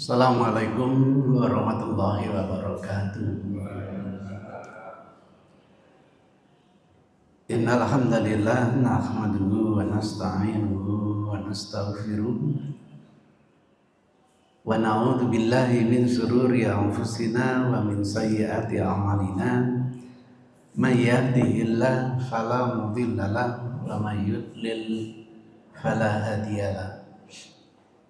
Assalamualaikum warahmatullahi wabarakatuh. Innal hamdalillah nahmaduhu wa nasta'inuhu wa nastaghfiruh wa na'udzu billahi min shururi anfusina wa min sayyiati a'malina. May yahdihillahu fala mudhillalah wa may yudlil fala hadiyalah.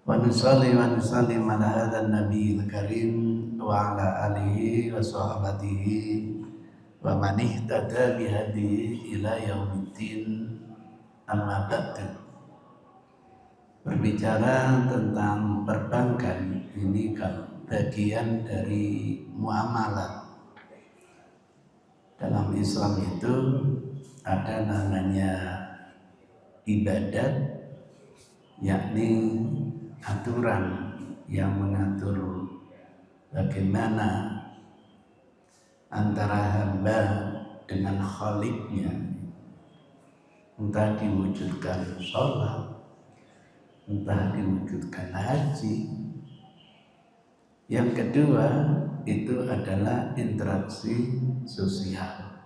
Wa nusalli wa nusallim ala hadzal nabiyil karim wa ala alihi wa sahbihi wa man ihtada bihadihi ila yaumiddin. Amma ba'du. Berbicara tentang perbankan, ini kan bagian dari muamalat. Dalam Islam itu ada namanya ibadat, yakni aturan yang mengatur bagaimana antara hamba dengan Khaliknya, entah diwujudkan sholat, entah diwujudkan haji. Yang kedua itu adalah interaksi sosial,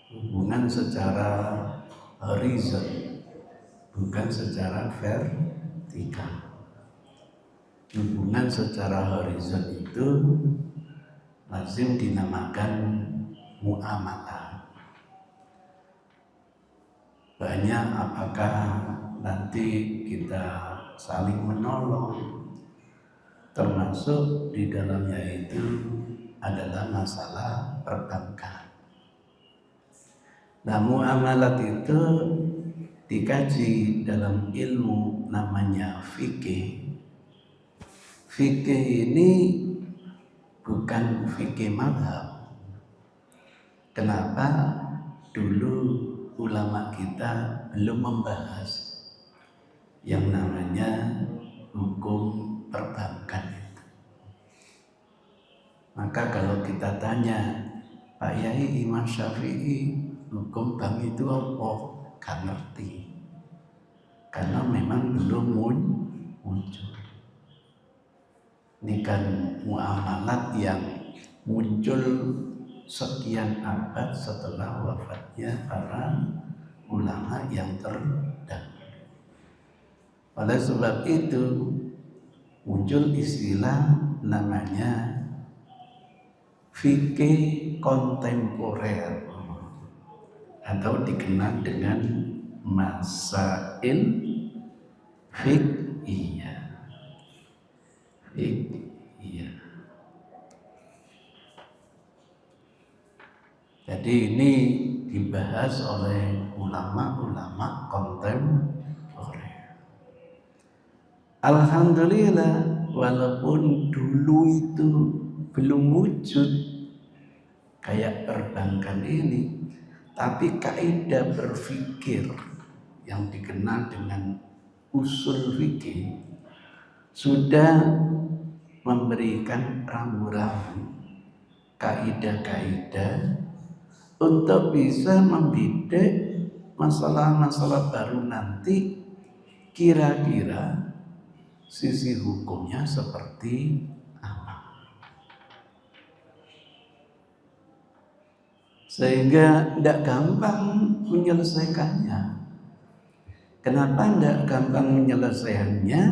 hubungan secara horizon, bukan secara vertikal. Hubungan secara horizon itu lazim dinamakan muamalah. Banyak apakah nanti kita saling menolong, termasuk di dalamnya itu adalah masalah perbankan. Nah, muamalat itu dikaji dalam ilmu namanya fikih. Fikih ini bukan fikih mazhab. Kenapa? Dulu ulama kita belum membahas yang namanya hukum perbankan itu. Maka kalau kita tanya Pak Yai Imam Syafi'i, hukum bank itu apa? Gak ngerti, karena memang belum muncul. Ini kan muamalat yang muncul sekian abad setelah wafatnya para ulama yang terdahulu. Oleh sebab itu muncul istilah namanya fikih kontemporer atau dikenal dengan masail fiqhiyah. Jadi ini dibahas oleh ulama-ulama kontemporer. Alhamdulillah, walaupun dulu itu belum wujud kayak perbankan ini, tapi kaidah berpikir yang dikenal dengan usul fikih sudah memberikan rambu-rambu, kaidah-kaidah untuk bisa membidik masalah-masalah baru nanti, kira-kira sisi hukumnya seperti apa. Sehingga tidak gampang menyelesaikannya. Kenapa tidak gampang menyelesaikannya?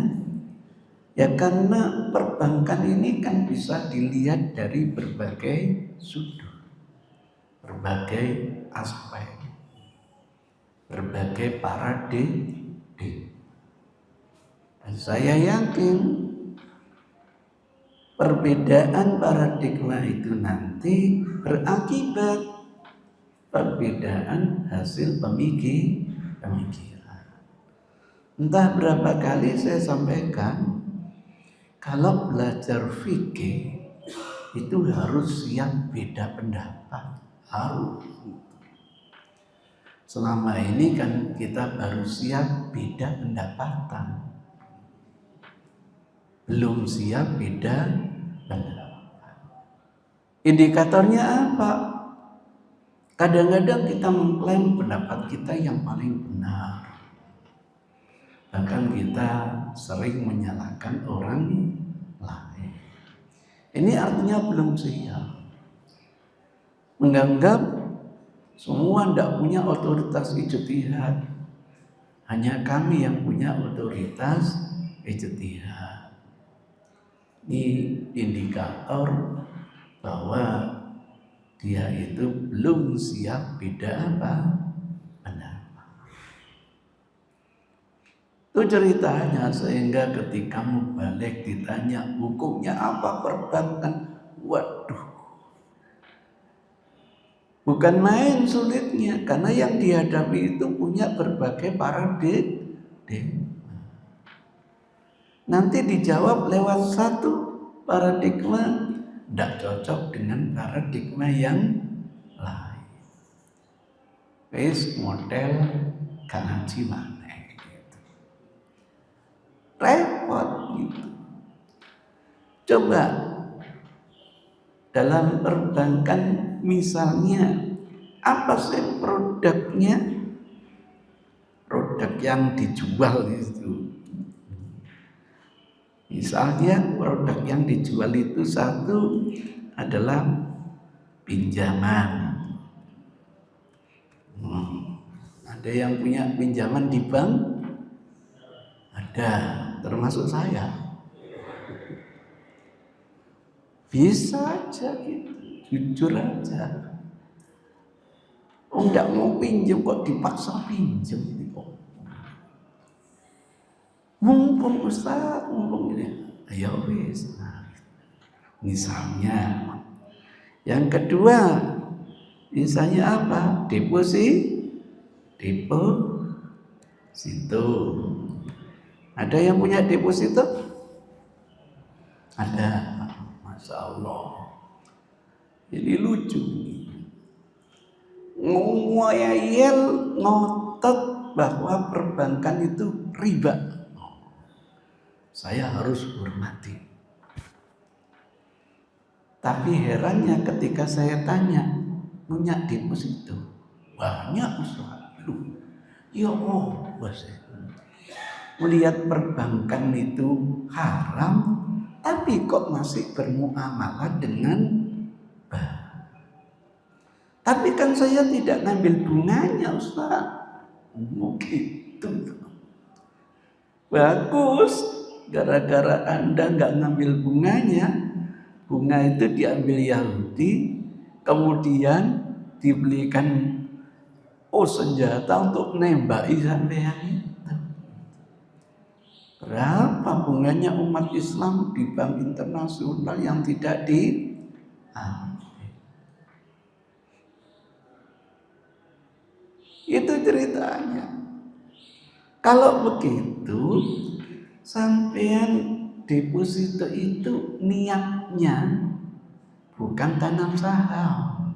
Ya karena perbankan ini kan bisa dilihat dari berbagai sudut, berbagai aspek, berbagai paradigma. Dan saya yakin perbedaan paradigma itu nanti berakibat perbedaan hasil pemikiran. Entah berapa kali saya sampaikan, kalau belajar fikih itu harus siap beda pendapat, harus. Selama ini kan kita baru siap beda pendapatan, belum siap beda pendapat. Indikatornya apa? Kadang-kadang kita mengklaim pendapat kita yang paling benar. Bahkan kita sering menyalahkan orang lain. Ini artinya belum siap. Menganggap semua tidak punya otoritas ijtihad. Hanya kami yang punya otoritas ijtihad. Ini indikator bahwa dia itu belum siap beda apa? Pendapat. Itu ceritanya, sehingga ketika mubalik ditanya hukumnya apa perbankan, waduh, bukan main sulitnya, karena yang dihadapi itu punya berbagai paradigma. Nanti dijawab lewat satu paradigma, tidak cocok dengan paradigma yang lain. Wis model kaji mana gitu. Repot gitu. Coba dalam perbankan misalnya, apa sih produknya? Produk yang dijual itu. Misalnya produk yang dijual itu satu adalah pinjaman. Ada yang punya pinjaman di bank? Ada, termasuk saya. Bisa aja gitu, jujur aja. Enggak mau pinjam kok dipaksa pinjam. Mumpung Ustaz, mumpung ini. Ayo wis. Misalnya. Yang kedua, misalnya apa? Deposito. Ada yang punya deposito? Ada. Masya Allah. Jadi lucu. Ngoyayel ngotot bahwa perbankan itu riba. Saya harus hormati. Tapi herannya ketika saya tanya, punya deposito? Banyak Ustaz. Ya Allah, melihat perbankan itu haram, tapi kok masih bermuamalah dengan bank. Tapi kan saya tidak ngambil bunganya Ustaz. Begitu. Bagus, gara-gara Anda nggak ngambil bunganya, bunga itu diambil Yahudi, kemudian dibelikan senjata untuk nembaki sampean itu. Berapa bunganya umat Islam di bank internasional yang tidak diambil? Itu ceritanya. Kalau begitu, sampean deposito itu niatnya bukan tanam saham.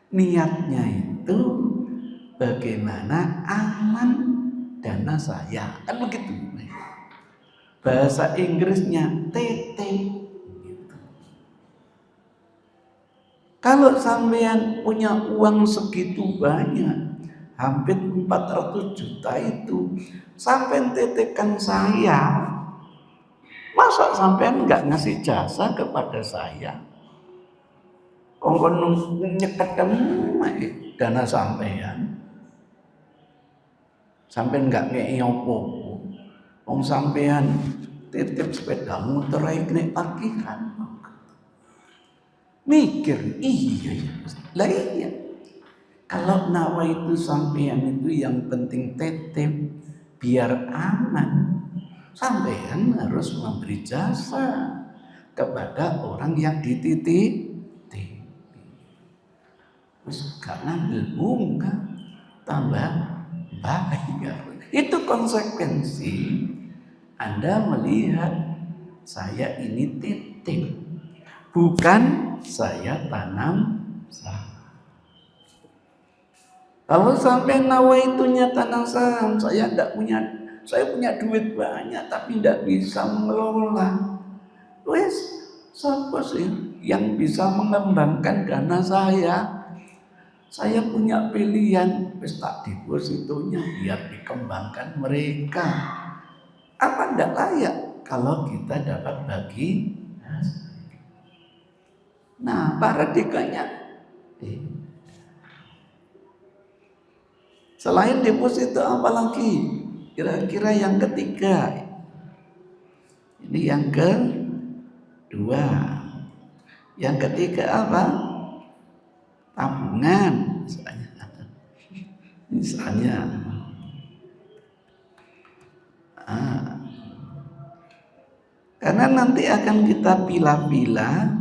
Niatnya itu bagaimana aman dana saya, kan begitu. Bahasa Inggrisnya TT gitu. Kalau sampean punya uang segitu banyak, hampir 400 juta itu, sampean tetekan saya, masa sampean nggak ngasih jasa kepada saya? Kongkon nyekatan dana sampean nggak ngei opo-opo. Wong sampean titip sepeda motor ae nek parkiran. Mikir, iya. Lah iya. Kalau nawa itu sampean itu yang penting titip biar aman, sampean harus memberi jasa kepada orang yang dititip. Terus gak ngambil bunga, tambah bayar. Itu konsekuensi Anda melihat saya ini titip, bukan saya tanam saham. Kalau sampai nawa itunya tanam saham, saya punya duit banyak tapi tidak bisa mengelola. Wes, siapa sih yang bisa mengembangkan dana saya? Saya punya pilihan, wes tak depositonya biar dikembangkan mereka. Apa tidak layak kalau kita dapat bagi? Nah, paradigmanya selain deposito apalagi? Kira-kira yang ketiga. Ini yang kedua. Yang ketiga apa? Tabungan misalnya. Karena nanti akan kita pilah-pilah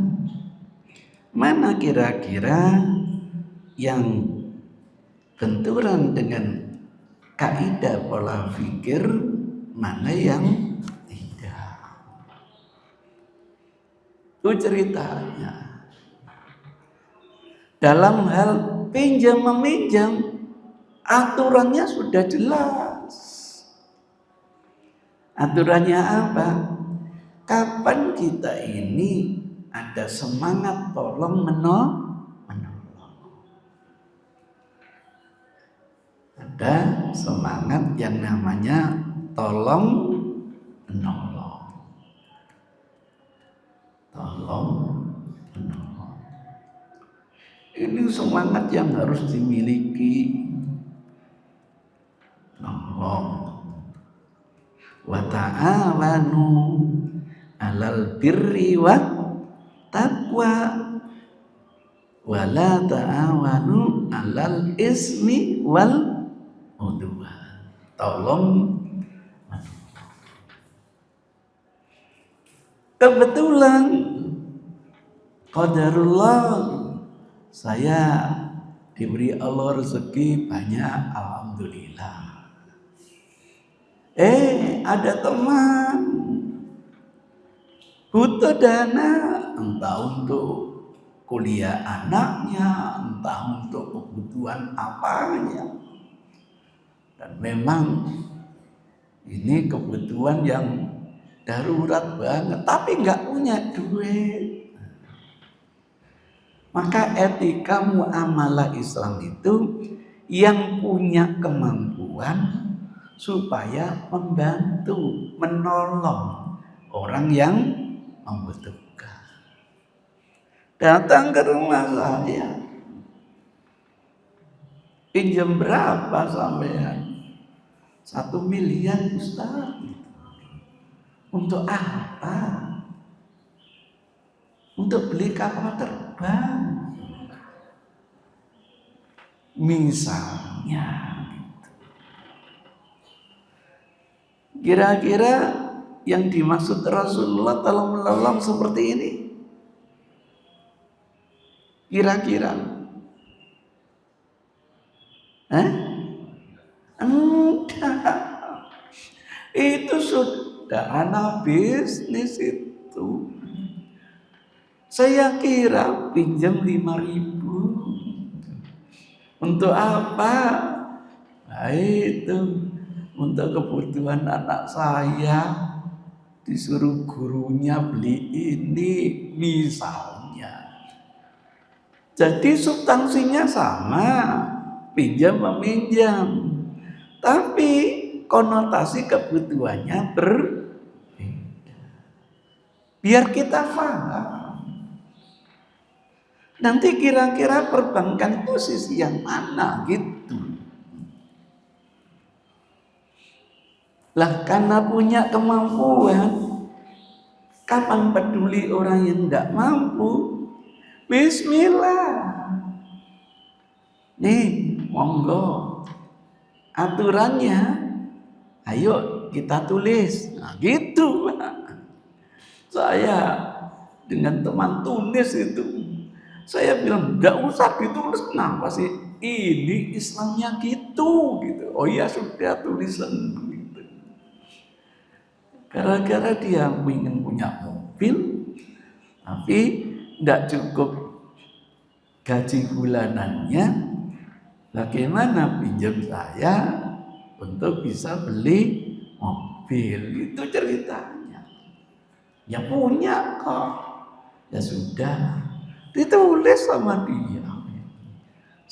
mana kira-kira yang benturan dengan kaidah pola pikir, mana yang tidak. Itu ceritanya. Dalam hal pinjam meminjam, aturannya sudah jelas. Aturannya apa? Kapan kita ini ada semangat tolong menolong, ada semangat yang namanya tolong menolong, tolong menolong. Ini semangat yang harus dimiliki. Nolong. Wa ta'awanu 'alal birri wat taqwa wa la ta'awanu 'alal ismi wal udwan. Tolong. Kebetulan qadarullah saya diberi Allah rezeki banyak, alhamdulillah. Ada teman butuh dana, entah untuk kuliah anaknya, entah untuk kebutuhan apanya. Dan memang ini kebutuhan yang darurat banget, tapi nggak punya duit. Maka etika muamalah Islam itu yang punya kemampuan supaya membantu, menolong orang yang membutuhkan. Datang ke rumah saya, pinjam berapa sampean? 1 miliar Ustaz. Untuk apa? Untuk beli kapal terbang misalnya. Kira-kira yang dimaksud Rasulullah tolong menolong seperti ini? Kira-kira? Enggak. Itu sudah anak bisnis itu. Saya kira pinjam 5.000. Untuk apa? Nah, itu untuk kebutuhan anak saya, disuruh gurunya beli ini misalnya. Jadi substansinya sama, pinjam meminjam, tapi konotasi kebutuhannya berbeda. Biar kita paham. Nanti kira-kira perbankan posisi yang mana gitu. Lah karena punya kemampuan, kapan peduli orang yang tidak mampu? Bismillah. Nih, monggo. Aturannya, ayo kita tulis. Nah, gitu. Saya dengan teman tulis itu, saya bilang nggak usah ditulis, kenapa sih? Ini Islamnya gitu. Oh iya sudah tulisan. Gara-gara dia ingin punya mobil, tapi tidak cukup gaji bulanannya, bagaimana pinjam saya untuk bisa beli mobil? Itu ceritanya. Ya punya kok. Ya sudah, ditulis sama dia.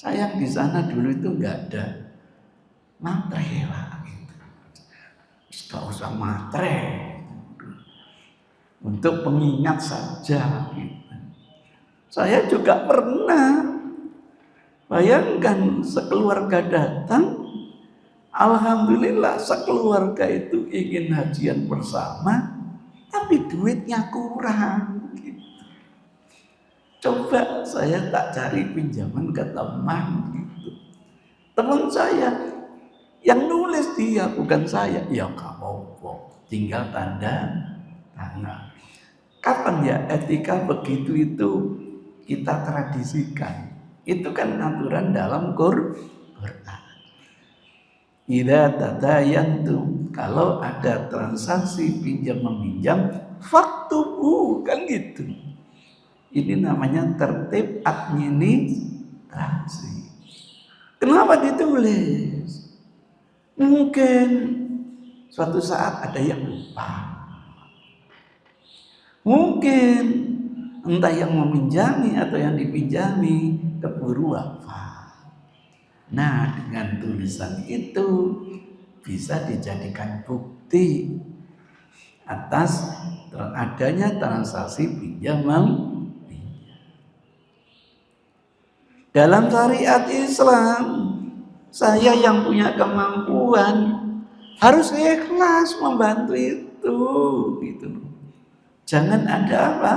Sayang di sana dulu itu nggak ada materai lah. Gak usah materai, untuk pengingat saja gitu. Saya juga pernah. Bayangkan sekeluarga datang, alhamdulillah sekeluarga itu ingin hajian bersama, tapi duitnya kurang. Gitu. Coba saya tak cari pinjaman ke teman. Gitu. Teman saya yang nulis dia, bukan saya. Ya gak apa-apa, tinggal tanda tangan. Kapan ya etika begitu itu kita tradisikan? Itu kan aturan dalam Quran. Idza tadayantum, kalau ada transaksi pinjam meminjam, faktubu, kan gitu. Ini namanya tertib administrasi. Kenapa ditulis? Mungkin suatu saat ada yang lupa. Mungkin entah yang meminjami atau yang dipinjami keburu wafat. Nah, dengan tulisan itu bisa dijadikan bukti atas adanya transaksi pinjam meminjam. Dalam syariat Islam, saya yang punya kemampuan harus ikhlas membantu itu, gitu. Jangan ada apa?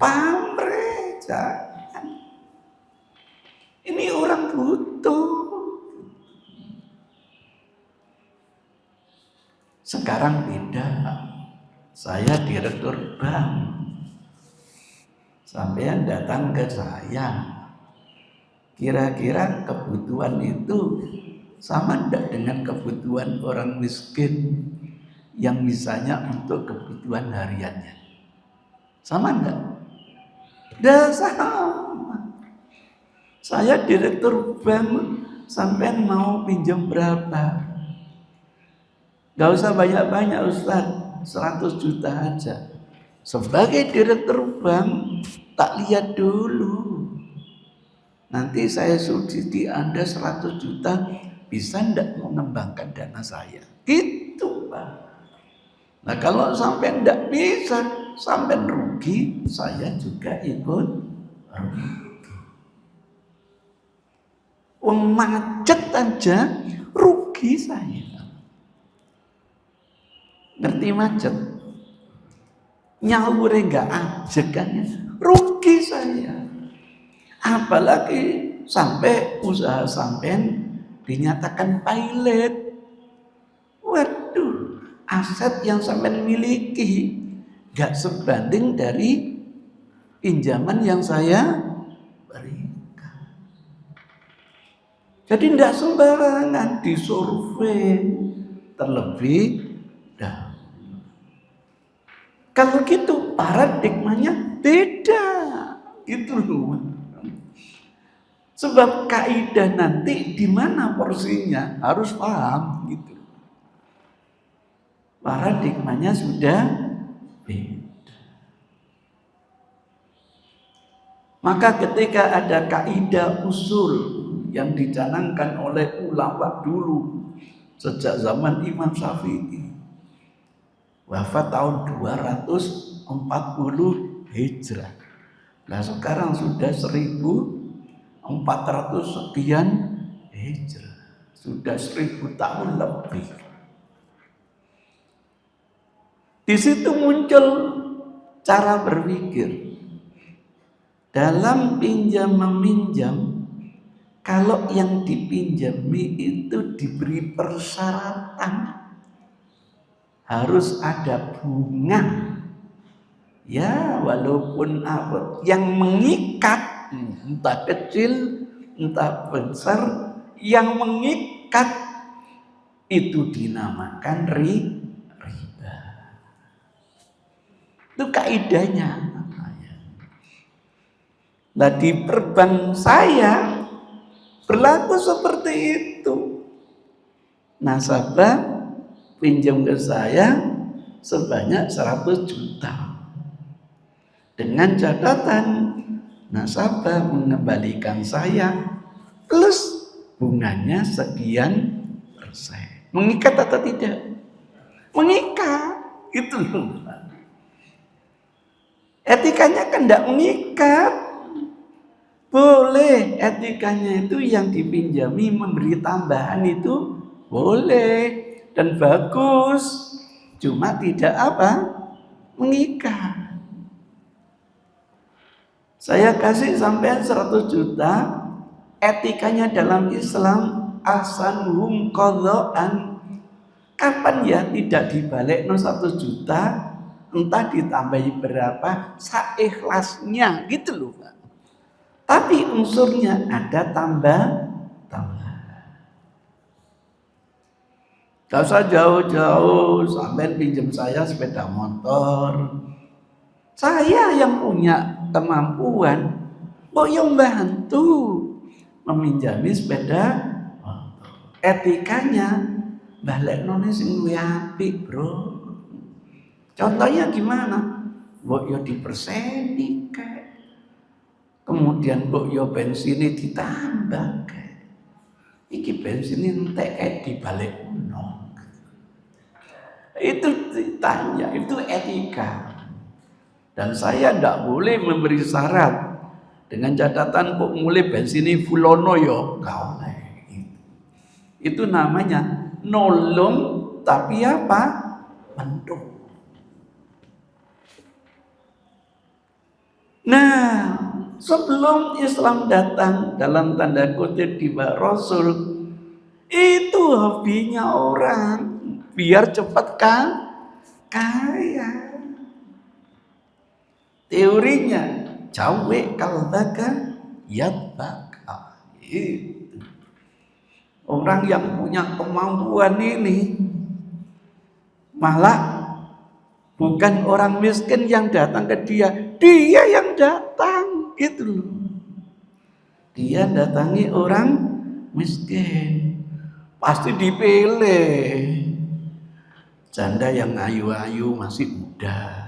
Pamrih, jangan. Ini orang butuh. Sekarang beda. Saya direktur bank. Sampean datang ke saya. Kira-kira kebutuhan itu sama tidak dengan kebutuhan orang miskin yang misalnya untuk kebutuhan hariannya? Sama enggak? Dah sama. Saya direktur bank, sampean mau pinjam berapa? Gak usah banyak-banyak Ustaz, 100 juta aja. Sebagai direktur bank, tak lihat dulu. Nanti saya subsidi Anda 100 juta, bisa enggak mengembangkan dana saya? Gitu Pak. Nah kalau sampai enggak bisa, sampai rugi, saya juga ikut rugi. Uang macet aja rugi saya. Ngerti macet? Nyawure enggak ajek kan, rugi saya. Apalagi sampai usaha sampean dinyatakan pilot. Waduh, aset yang sampean miliki gak sebanding dari pinjaman yang saya berikan. Jadi tidak sembarangan disurvei terlebih dahulu. Kalau gitu paradigmanya beda, gitu loh. Sebab kaidah nanti di mana porsinya harus paham gitu. Paradigmanya sudah beda. Maka ketika ada kaidah usul yang dicanangkan oleh ulama dulu sejak zaman Imam Syafi'i, wafat tahun 240 Hijrah. Nah sekarang sudah 1400 sekian Hijrah, sudah 1000 tahun lebih. Di situ muncul cara berpikir dalam pinjam meminjam. Kalau yang dipinjami itu diberi persyaratan, harus ada bunga. Ya walaupun apa yang mengikat, entah kecil entah besar, yang mengikat itu dinamakan riba. Itu kaidahnya. Nah di perbank saya berlaku seperti itu. Nasabah pinjam ke saya sebanyak 100 juta. Dengan catatan nasabah mengembalikan saya plus bunganya sekian persen. Mengikat atau tidak? Mengikat. Itu loh. Etikanya kan tidak mengikat. Boleh etikanya itu yang dipinjami memberi tambahan itu boleh dan bagus. Cuma tidak apa? Mengikat. Saya kasih sampai 100 juta, etikanya dalam Islam ahsanuhum qadha'an. Kapan ya tidak dibalik 1 juta, entah ditambahi berapa, seikhlasnya gitu loh Pak. Tapi unsurnya ada tambah. Gak usah jauh-jauh, sampai pinjam saya sepeda motor. Saya yang punya kemampuan, kok yang bantu meminjami sepeda motor. Etikanya balik none sing luwih apik, Bro. Contohnya gimana? Mbok yo diperseni kayak. Kemudian mbok yo bensinnya ditambah kayak. Iki bensinnya entek dibalik no. Itu ditanya, itu etika. Dan saya tidak boleh memberi syarat dengan catatan kok mulai bensinnya fulono yo kau. Itu namanya nolong tapi apa? Mendung. Nah, sebelum Islam datang dalam tanda kutip di bawah Rasul, itu hobinya orang biar cepat kan kaya. Teorinya cawe kalbaka yatbaka. Itu orang yang punya kemampuan ini malah bukan orang miskin yang datang ke dia yang datang gitu loh. Dia datangi orang miskin, pasti dipilih janda yang ayu-ayu masih muda.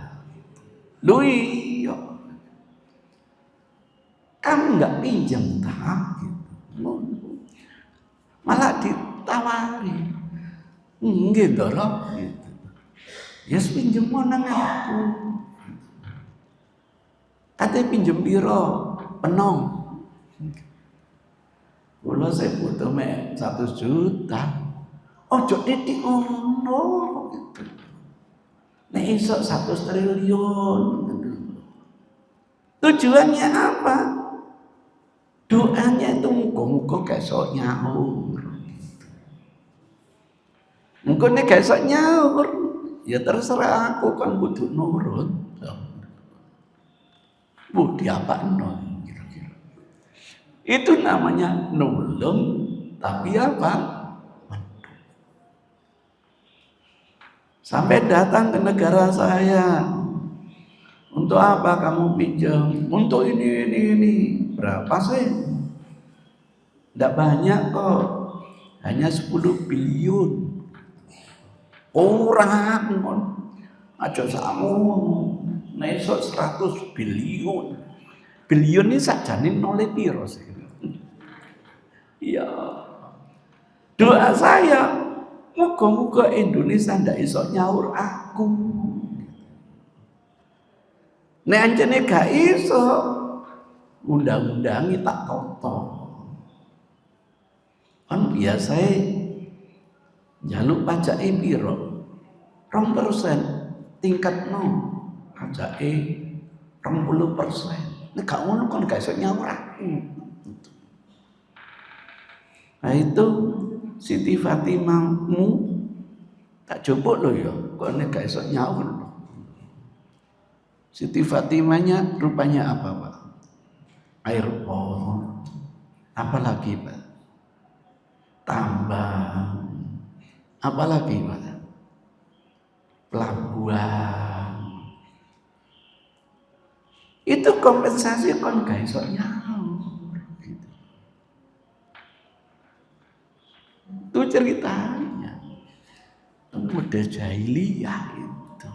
Lu iya, kamu nggak pinjam tak? Gitu. Malah ditawari, nggih dorong gitu. Ya pinjem nang aku. Katanya pinjem piro? Penong. Kula saya butuh 1 juta. Ojo titik ngono gitu. Nek iso 1 triliun. Tujuannya apa? Doanya itu muga-muga gak iso nyaur. Engko nek gak iso nyaur, ya terserah aku kan kudu nurut. Budi apa non kira-kira. Itu namanya nolong tapi apa? Sampai datang ke negara saya. Untuk apa kamu pinjam? Untuk ini. Berapa sih? Tidak banyak kok. Hanya 10 billion. Orang aja samu nesok 100 billion. Billion ini sakjane nole piro sih? Ya. Doa saya muga-muga Indonesia ndak iso nyaur aku. Nek anjene gak iso, undang-undangi tak toto. Kan biasa jaluk pajak piro? 2% tingkat no pajak 20%. Nek gak ngono kan gak iso nyaur aku. Nah itu Siti Fatimahmu tak jupuk loh ya, kok nek gak iso nyaur. Siti Fatimahnya rupanya apa Pak? Airport. Apa lagi Pak? Tambang. Apa lagi Pak? Pelabuhan. Itu kompensasi kon gak iso nyaur. Gitu. Itu ceritanya. Pemuda jahiliyah itu.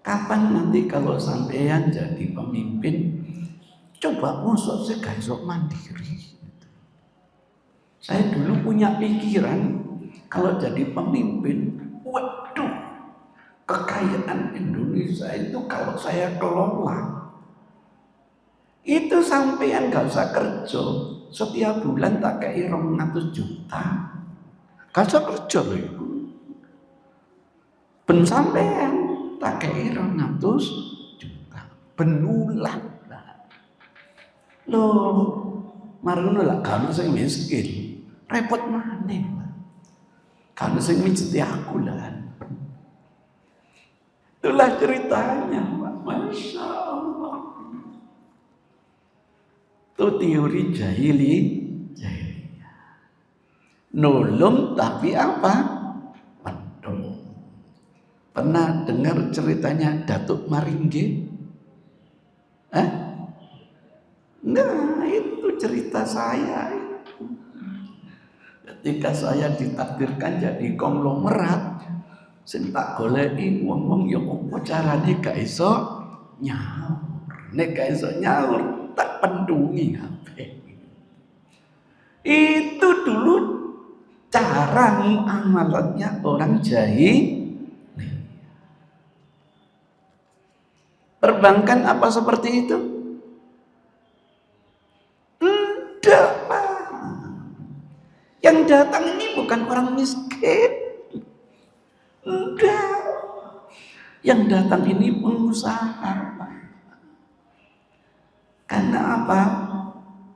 Kapan nanti kalau sampean jadi pemimpin, coba masuk sih gak iso mandiri. Saya dulu punya pikiran kalau jadi pemimpin, waduh, kekayaan Indonesia itu kalau saya kelola, itu sampean gak usah kerja, setiap bulan tak kei 200 juta, gak usah kerja loh ibu. Ben sampean tak kei 200 juta, benulan loh. Marono lah kalau saya miskin, repot maneh. Kalau saya mijiti aku lah. Itulah ceritanya, Pak. Masya Allah. Itu teori jahiliyah. Nulung tapi apa? Mendung. Pernah dengar ceritanya Datuk Maringgi? Nah, itu cerita saya. Ketika saya ditakdirkan jadi konglomerat, sing tak goleki wong-wong ya apa carane gak iso nyaur. Nek gak iso nyaur, tak pendungi kabeh. Itu dulu cara muamalatnya orang jahiliyah. Perbankan apa seperti itu? Enggak, Pak. Yang datang ini bukan orang miskin. Enggak. Yang datang ini pengusaha. Karena apa?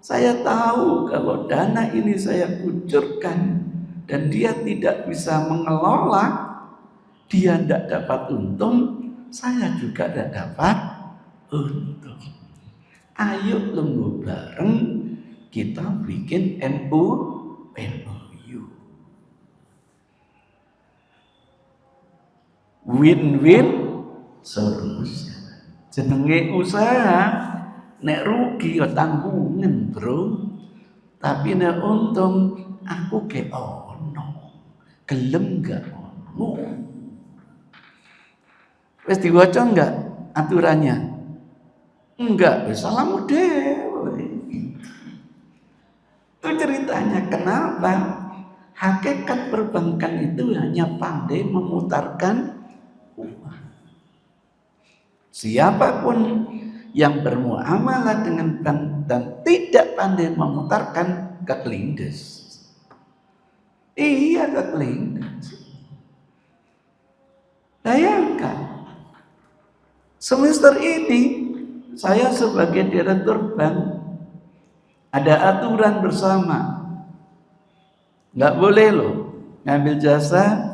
Saya tahu kalau dana ini saya kucurkan dan dia tidak bisa mengelola, dia tidak dapat untung, saya juga tidak dapat untung. Ayo tunggu bareng kita bikin MOU. Win-win solution. Jenenge usaha, nek rugi ya tanggungan, bro. Tapi nek untung aku ke ono. Gelem gak ono. Wis diwaca enggak aturannya? Enggak, salam dhewe. Itu ceritanya kenapa hakikat perbankan itu hanya pandai memutarkan uang. Siapapun yang bermuamalah dengan bank dan tidak pandai memutarkan, kekelindes. Iya, kekelindes. Bayangkan, semester ini saya sebagai direktur bank ada aturan bersama, nggak boleh loh ngambil jasa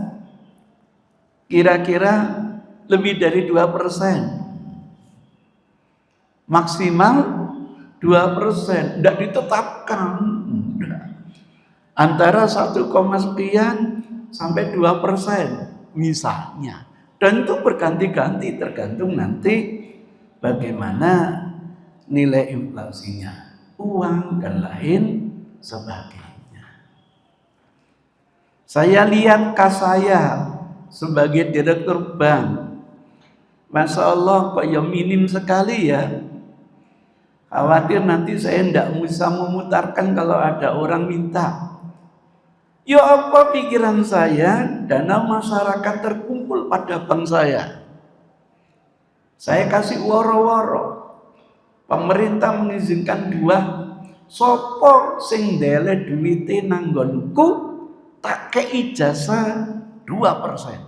kira-kira lebih dari 2%, maksimal 2%, tidak ditetapkan, antara 1, sekian sampai 2% misalnya, dan itu berganti-ganti tergantung nanti bagaimana nilai inflasinya, uang dan lain sebagainya. Saya lihat kas saya sebagai direktur bank, Masya Allah kok ya minim sekali ya. Khawatir nanti saya tidak bisa memutarkan kalau ada orang minta. Ya apa pikiran saya, dana masyarakat terkumpul pada bank saya. Saya kasih woro-woro. Pemerintah mengizinkan 2, sopo sing dele duwite nanggonku tak kei jasa 2%.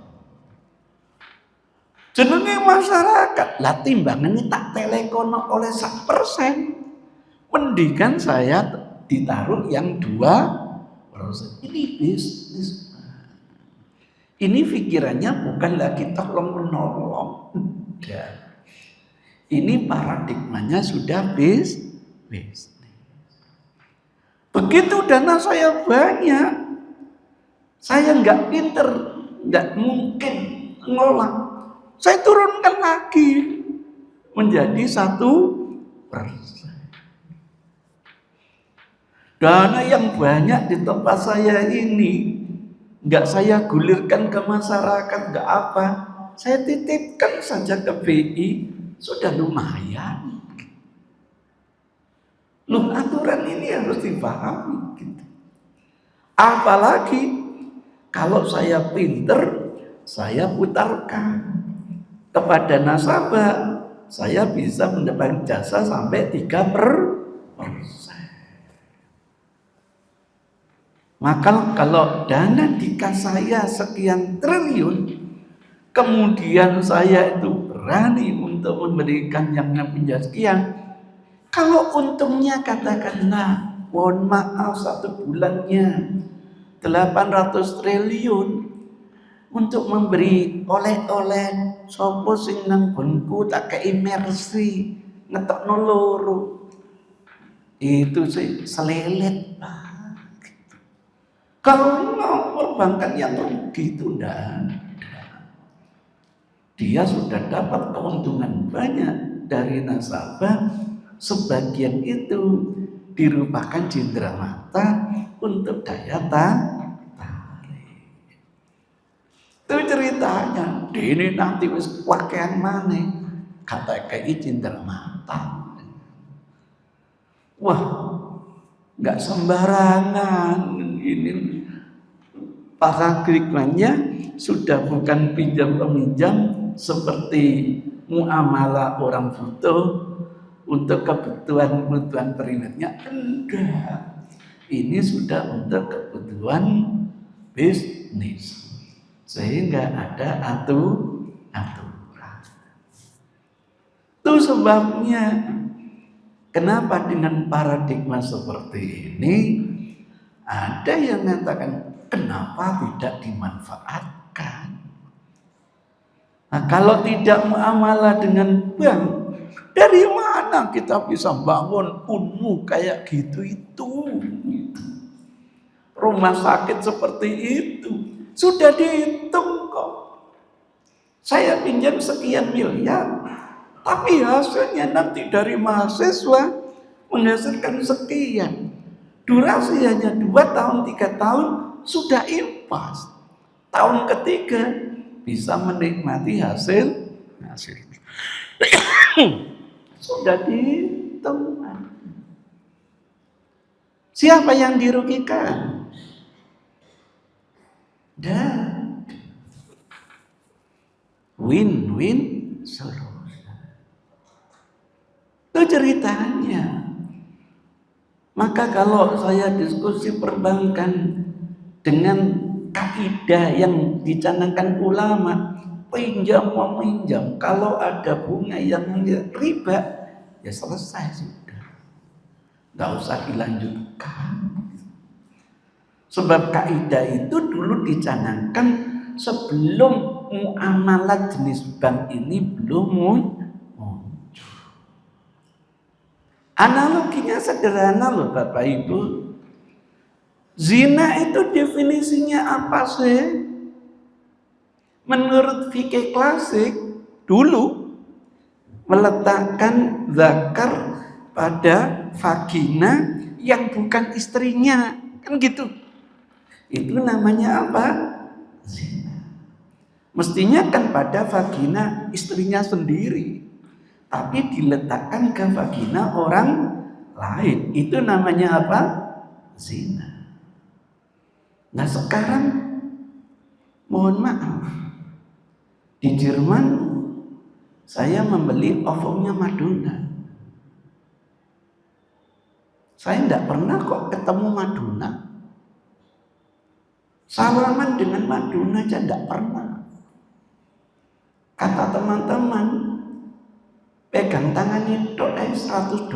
Jenenge masyarakat, lah timbangannya tak telekono oleh 1%. Mendingan saya ditaruh yang 2%. Ini bisnis. Ini pikirannya bukan lagi tolong-menolong. Ini paradigmanya sudah bisnis. Begitu dana saya banyak, saya nggak pinter, nggak mungkin ngelola. Saya turunkan lagi menjadi 1%. Dana yang banyak di tempat saya ini nggak saya gulirkan ke masyarakat, nggak apa, saya titipkan saja ke BI. Sudah lumayan. Loh, aturan ini harus dipahami gitu. Apalagi kalau saya pinter, saya putarkan. kepada nasabah saya bisa mendapat jasa sampai 3%. Maka kalau dana di kas saya sekian triliun, kemudian saya itu berani untuk memberikan yang namanya sekian, kalau untungnya katakanlah, mohon maaf 1 bulannya 800 triliun, untuk memberi oleh-oleh sopo sing nang gonku tak kei mercy ngetokno loro, itu sih selelet Pak. Kalau perbankan yang rugi itu enggak, dia sudah dapat keuntungan banyak dari nasabah, sebagian itu dirupakan cindera mata untuk daya tarik. Itu ceritanya. Ini nanti wis pakaian mana? Kata kayak cindera mata. Wah, nggak sembarangan ini. Paradigmanya sudah bukan pinjam peminjam seperti muamalah orang butuh untuk kebutuhan primernya, enggak. Ini sudah untuk kebutuhan bisnis, sehingga ada aturan. Itu sebabnya kenapa dengan paradigma seperti ini ada yang mengatakan kenapa tidak dimanfaatkan. Nah, kalau tidak muamalah dengan bank, dari mana kita bisa bangun UNMU kayak gitu itu? Rumah sakit seperti itu sudah dihitung kok. Saya pinjam sekian miliar, tapi hasilnya nanti dari mahasiswa menghasilkan sekian. Durasi hanya 2 tahun, 3 tahun sudah impas. Tahun ketiga bisa menikmati hasil sudah dihitung. Siapa yang dirugikan? Dan win-win solution. Itu ceritanya. Maka kalau saya diskusi perbankan dengan kaidah yang dicanangkan ulama, pinjam meminjam, kalau ada bunga yang riba, ya selesai sudah, nggak usah dilanjutkan. Sebab kaidah itu dulu dicanangkan sebelum muamalah jenis bank ini belum muncul. Analoginya sederhana loh Bapak Ibu. Zina itu definisinya apa sih? Menurut fikih klasik dulu meletakkan zakar pada vagina yang bukan istrinya, kan gitu. Itu namanya apa? Zina. Mestinya kan pada vagina istrinya sendiri, tapi diletakkan ke vagina orang lain. Itu namanya apa? Zina. Nah sekarang mohon maaf, di Jerman saya membeli ovumnya Madonna. Saya tidak pernah kok ketemu Madonna. Salaman dengan Madonna aja tidak pernah. Kata teman-teman, pegang tangannya itu $100.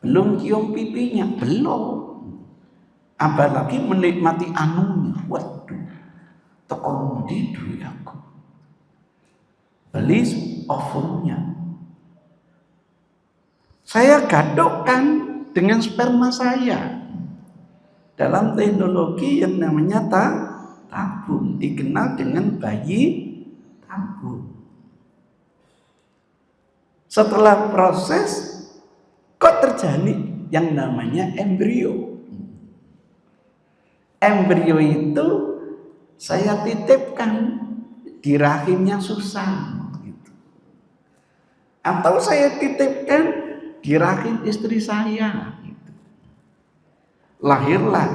Belum cium pipinya, belum. Apalagi menikmati anunya. Waduh, teko ndi duit aku. Beli ovumnya. Saya gadokkan dengan sperma saya dalam teknologi yang namanya tabung, dikenal dengan bayi tabung. Setelah proses kok terjadi yang namanya embrio. Embrio itu saya titipkan di rahimnya Susan gitu. Atau saya titipkan di rahim istri saya gitu. Lahirlah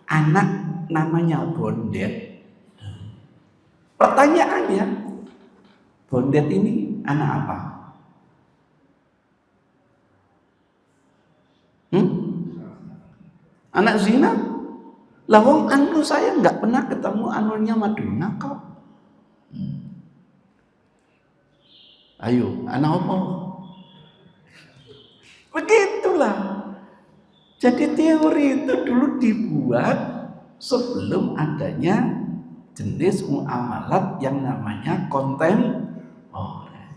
anak namanya Bondet. Pertanyaannya, Bondet ini anak apa? Anak zina? Lah wong anu saya nggak pernah ketemu anunya Madonna kok. Ayo, anak apa? Begitulah. Jadi teori itu dulu dibuat sebelum adanya jenis muamalat yang namanya kontemporer.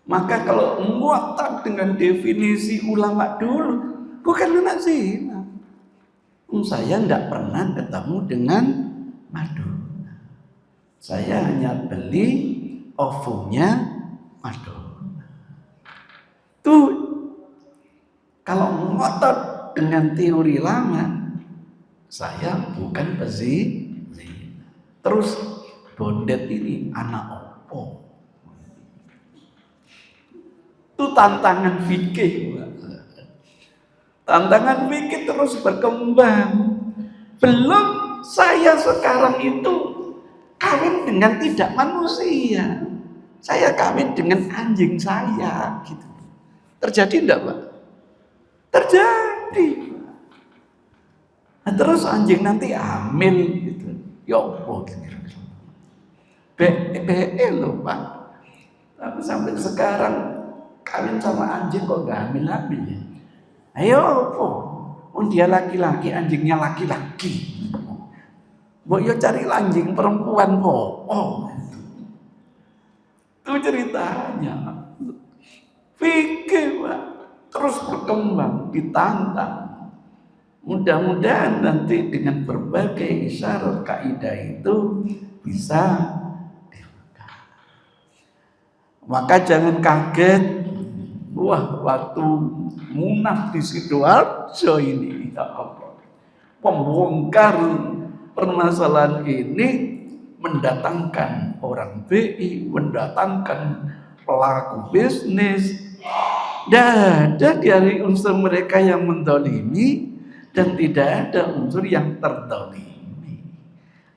Maka kalau muatak dengan definisi ulama dulu, bukan anak zina. Saya tidak pernah ketemu dengan Madonna. Saya hanya beli OVO-nya Madonna. Tuh, kalau ngotot dengan teori lama, saya bukan pezina. Terus Bondet ini anak opo? Itu tantangan fikih. Tantangan fikih terus berkembang. Belum saya sekarang itu kawin dengan tidak manusia. Saya kawin dengan anjing saya gitu. Terjadi enggak, Pak? Terjadi. Nah, terus anjing nanti hamil gitu. Ya Allah gitu. BE loh, Pak. Tapi sampai sekarang kawin sama anjing kok gak hamil-hamil ya. Ayo apa? Oh dia laki-laki, anjingnya laki-laki. Mbok yo cari anjing perempuan kok. Oh. Itu ceritanya. Fikih, Pak. Terus berkembang, ditantang. Mudah-mudahan nanti dengan berbagai isyarat kaidah itu bisa dibuka. Maka jangan kaget. Wah, waktu munaf di Sidoarjo ini, ya Allah, pembongkar permasalahan ini mendatangkan orang BI, mendatangkan pelaku bisnis. Tidak ada dari unsur mereka yang mendolimi dan tidak ada unsur yang terdolimi.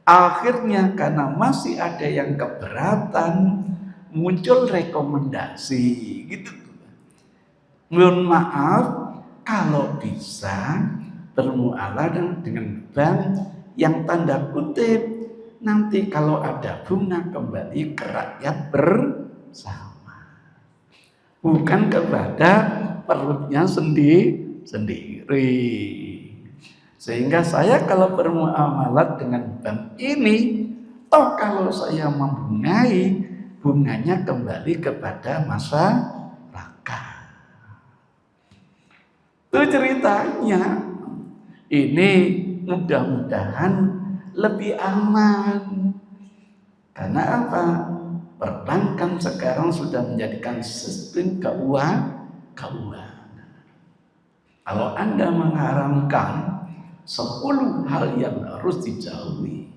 Akhirnya karena masih ada yang keberatan, muncul rekomendasi gitu. Mohon maaf kalau bisa bermuamalah dengan bank yang tanda kutip nanti kalau ada bunga kembali ke rakyat bersama, bukan kepada perutnya sendiri. Sehingga saya kalau bermuamalah dengan bank ini, toh kalau saya membungai, bunganya kembali kepada masyarakat. Itu ceritanya. Ini mudah-mudahan lebih aman. Karena apa? Perbankan sekarang sudah menjadikan sistem keuangan. Kalau Anda mengharamkan 10 hal yang harus dijauhi,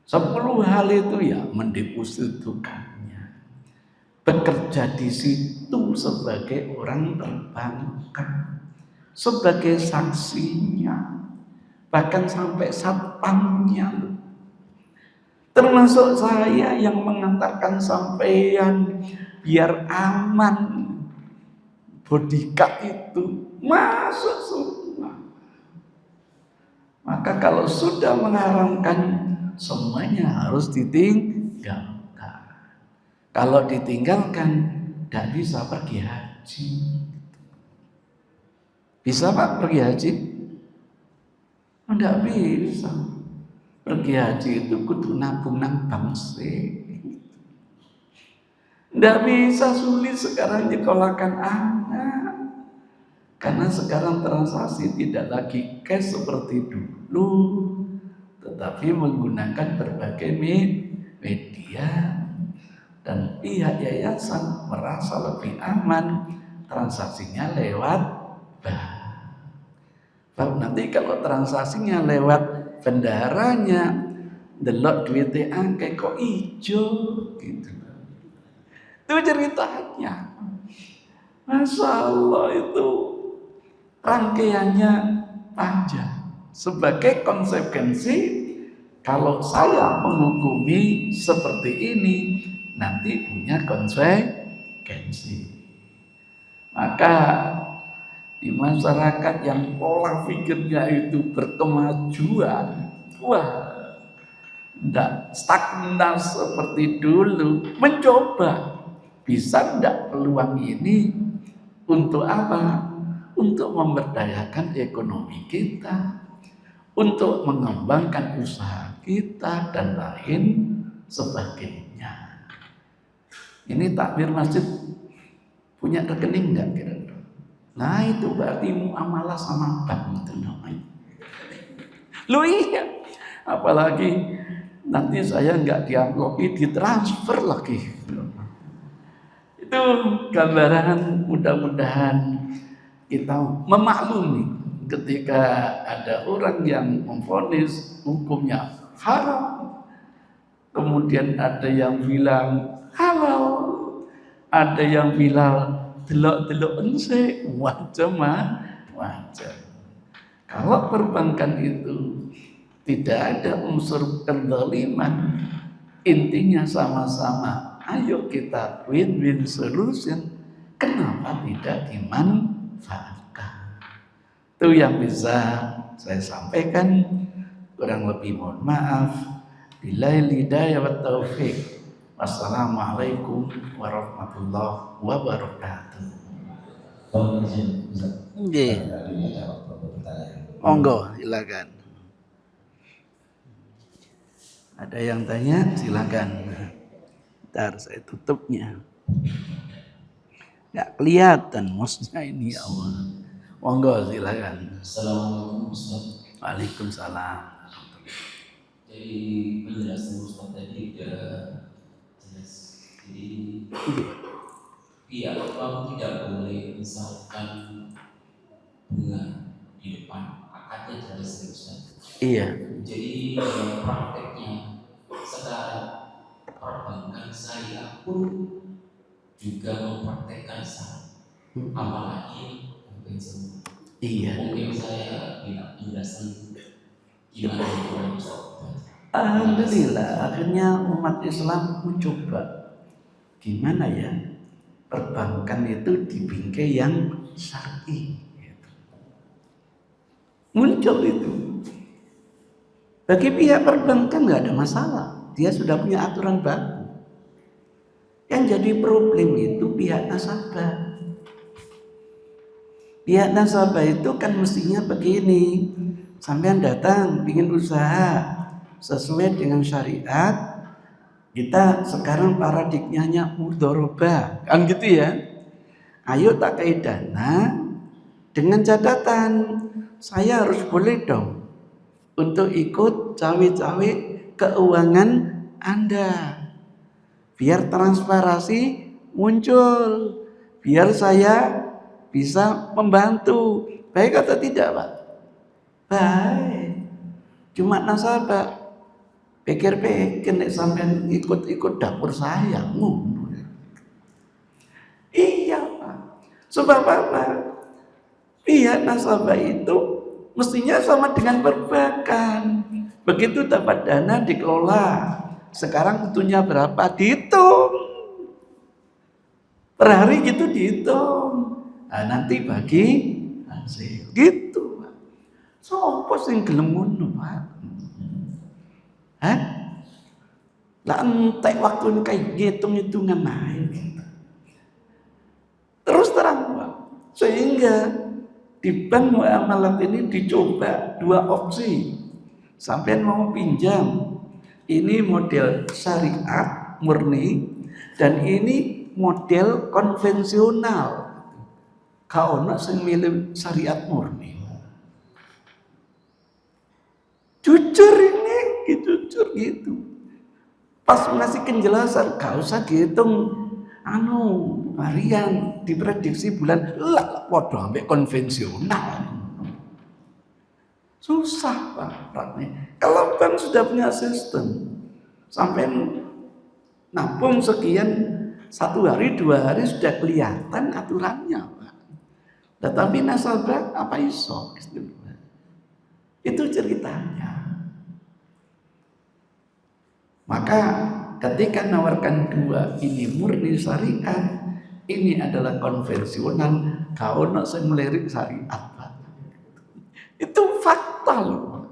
10 hal itu ya mendepositokannya, bekerja di situ sebagai orang perbankan, sebagai saksinya, bahkan sampai satpamnya, termasuk saya yang mengantarkan sampean biar aman. Bodyguard itu masuk semua. Maka kalau sudah mengharamkan, semuanya harus ditinggalkan. Kalau ditinggalkan, tidak bisa pergi haji. Bisa Pak pergi haji? Tidak bisa. Pergi haji itu kudu nabung nang bangse. Tidak bisa, sulit sekarang nyekolahkan anak. Karena sekarang transaksi tidak lagi cash seperti dulu, tetapi menggunakan berbagai media. Dan pihak yayasan merasa lebih aman transaksinya lewat bank. Nanti kalau transaksinya lewat bendaranya, delok duitnya angke kok ijo gitu. Itu ceritanya. Masya Allah, itu rangkaiannya panjang. Sebagai konsekuensi Kalau saya menghukumi seperti ini, nanti punya konsekuensi. Maka di masyarakat yang pola pikirnya itu berkemajuan, wah, tidak stagnan seperti dulu, mencoba bisa tidak peluang ini untuk apa? Untuk memberdayakan ekonomi kita, untuk mengembangkan usaha kita dan lain sebagainya. Ini takmir masjid punya rekening enggak kira-kira? Nah itu berarti muamalah sama bank itu namanya. Loh iya, apalagi nanti saya enggak diamplopi, ditransfer lagi. Itu gambaran, mudah-mudahan kita memaklumi ketika ada orang yang memvonis hukumnya haram, kemudian ada yang bilang halal, ada yang bilang delok-delok ense, macam-macam. Kalau perbankan itu tidak ada unsur kezaliman, intinya sama-sama ayo kita win-win solution, kenapa tidak dimanfaatkan? Itu yang bisa saya sampaikan. Kurang lebih mohon maaf. Billahi hidayah wa taufik. Wassalamualaikum warahmatullahi wabarakatuh. Nggih. Monggo, silakan. Ada yang tanya, silakan. Ntar saya tutupnya. Nggak kelihatan maksudnya ini ya Allah. Monggo silakan. Assalamualaikum Ustaz. Waalaikumsalam. Jadi penjelasan Ustaz tadi sudah jelas. Jadi pihak bank tidak boleh misalkan bunga di depan akadnya jelas Ustaz. Iya. Jadi prakteknya sekarang perbankan syariah pun juga mempraktekkan syariah. Apalagi mungkin iya. Mungkin saya tidak menjelaskan gimana itu. Alhamdulillah akhirnya umat Islam mencoba gimana ya perbankan itu dibingkai yang syar'i. Muncul itu. Bagi pihak perbankan nggak ada masalah, dia sudah punya aturan baku. Yang jadi problem itu pihak nasabah. Pihak nasabah itu kan mestinya begini, sampean datang ingin usaha sesuai dengan syariat, kita sekarang paradigmanya mudharabah, kan gitu ya. Ayo tak kei dana dengan catatan saya harus boleh dong untuk ikut cawe-cawe keuangan Anda, biar transparansi muncul, biar saya bisa membantu. Baik atau tidak Pak? Baik. Cuma nasabah pikir-pikir nek sampean ikut-ikut dapur saya ngono. Iya Pak. Sebab apa? Pihak nasabah itu mestinya sama dengan perbankan. Begitu dapat dana dikelola. Sekarang butuhnya berapa? Dihitung. Per hari gitu dihitung. Nah, nanti bagi hasil gitu Pak. Sopo sing gelem ngono Pak? Hah? Lah entek waktu kayak hitung-hitungan naik. Terus terang Pak. Sehingga di bank muamalat ini dicoba dua opsi. Sampai mau pinjam, ini model syariat murni dan ini model konvensional. Kau nak sing milih syariat murni. Jujur ini, jujur gitu. Pas ngasih penjelasan, gak usah dihitung harian diprediksi bulan lah podo ambek konvensional. Susah Pak. Kalau bank sudah punya sistem, sampai nabung sekian, 1 hari 2 hari sudah kelihatan aturannya Pak. Tetapi nasabah apa iso? Itu ceritanya. Maka ketika nawarkan dua, ini murni syariat, ini adalah konvensional, kau nak saya melirik syariat. Itu fakta loh.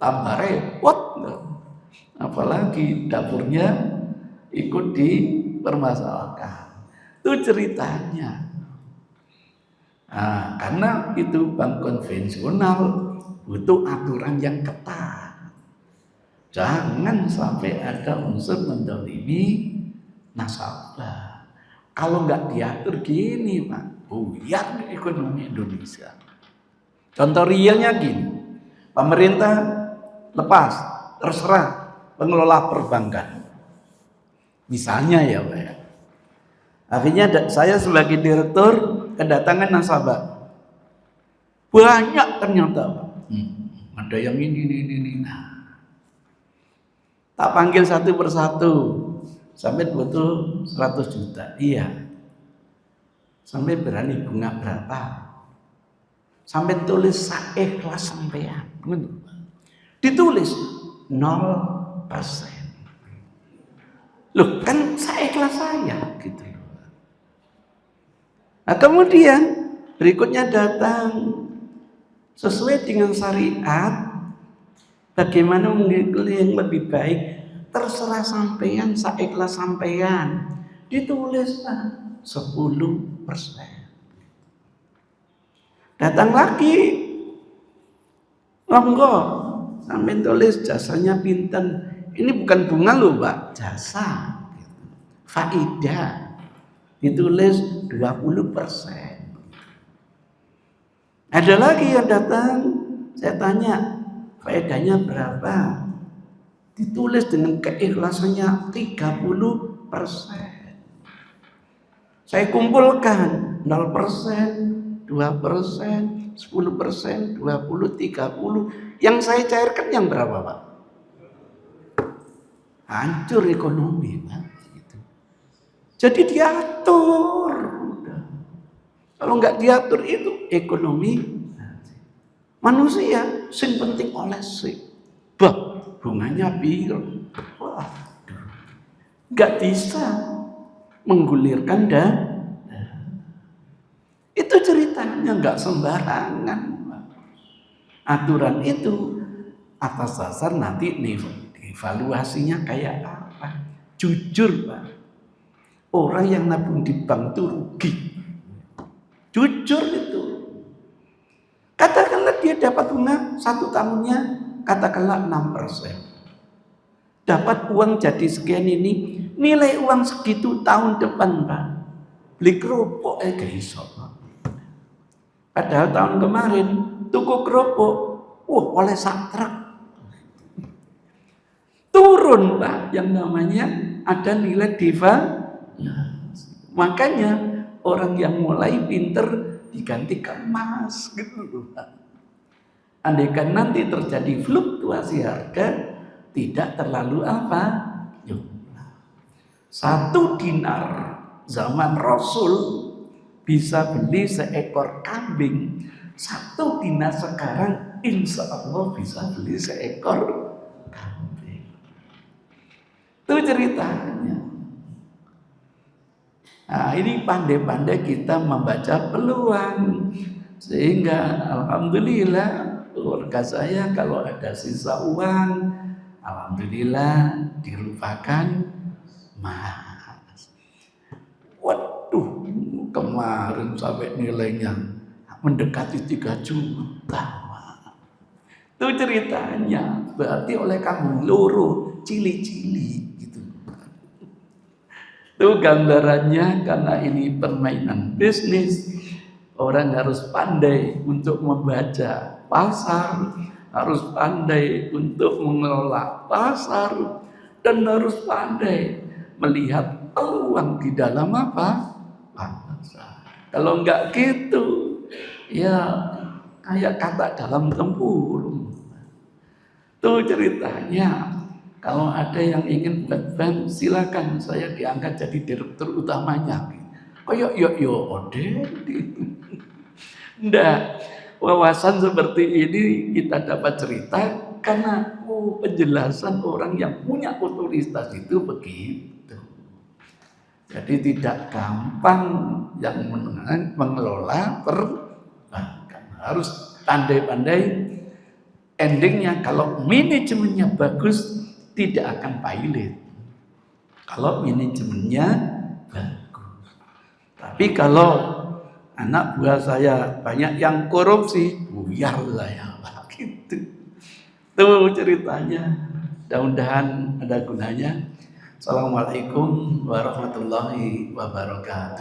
Tambah repot loh. Apalagi dapurnya ikut dipermasalahkan. Itu ceritanya. Nah, karena itu bank konvensional butuh aturan yang ketat. Jangan sampai ada unsur mendolimi nasabah. Kalau nggak diatur gini Pak, buyar ekonomi Indonesia. Contoh realnya gini, pemerintah lepas, terserah pengelola perbankan. Misalnya ya Pak ya. Akhirnya saya sebagai direktur kedatangan nasabah. Banyak ternyata Pak. Ada yang ini. Nah, tak panggil satu persatu. Sampai butuh 100 juta. Iya. Sampai berani bunga berapa? Sampai tulis saikhlas sampean. Ditulis 0%. Loh kan saikhlas saya gitu. Nah kemudian berikutnya datang sesuai dengan syariat, bagaimana mengambil yang lebih baik, terserah sampean, saikhlas sampean. Ditulis 10%. Datang lagi, monggo, sampai tulis jasanya pinten. Ini bukan bunga loh Pak, jasa, faidah. Ditulis 20%. Ada lagi yang datang, saya tanya, faedahnya berapa? Ditulis dengan keikhlasannya 30%. Saya kumpulkan 0%. 2%, 10%, 20, 30. Yang saya cairkan yang berapa Pak? Hancur ekonomi Pak. Gitu. Jadi diatur. Kalau nggak diatur itu ekonomi manusia sing penting oleh sih. Bah, bunganya biru. Wah, nggak bisa menggulirkan itu ceritanya nggak sembarangan. Aturan itu atas dasar nanti evaluasinya kayak apa. Jujur Pak, orang yang nabung di bank itu rugi. Jujur itu. Katakanlah dia dapat bunga 1 tahunnya katakanlah 6%. Dapat uang jadi sekian ini, nilai uang segitu tahun depan Pak, beli kerupuk gak iso. Padahal tahun kemarin tuku kerupuk, oleh sak truk. Turun Pak, yang namanya ada nilai makanya orang yang mulai pinter diganti ke emas gitu Pak. Andaikan nanti terjadi fluktuasi harga, tidak terlalu apa? 1 dinar zaman Rasul bisa beli seekor kambing. 1 dinar sekarang insya Allah bisa beli seekor kambing. Itu ceritanya. Nah ini pandai-pandai kita membaca peluang. Sehingga alhamdulillah keluarga saya kalau ada sisa uang, alhamdulillah dilupakan Mas. Waduh, kemarin sampai nilainya mendekati 3 juta. Itu ceritanya. Berarti oleh kamu loro cili-cili gitu. Itu gambarannya. Karena ini permainan bisnis, orang harus pandai untuk membaca pasar, harus pandai untuk mengelola pasar, dan harus pandai melihat peluang di dalam apa? Pasar. Kalau enggak gitu, ya kayak kata dalam tempurung. Itu ceritanya. Kalau ada yang ingin buat bank, silakan saya diangkat jadi direktur utamanya. Kayak yo ode. Ndak, wawasan seperti ini kita dapat cerita karena penjelasan orang yang punya otoritas itu begitu. Jadi tidak gampang yang mengelola perbankan. Harus pandai-pandai. Endingnya kalau manajemennya bagus tidak akan pailit. Kalau manajemennya bagus. Tapi kalau anak buah saya banyak yang korupsi, buyar saya gitu. Itu ceritanya. Mudah-mudahan ada gunanya. Assalamualaikum warahmatullahi wabarakatuh.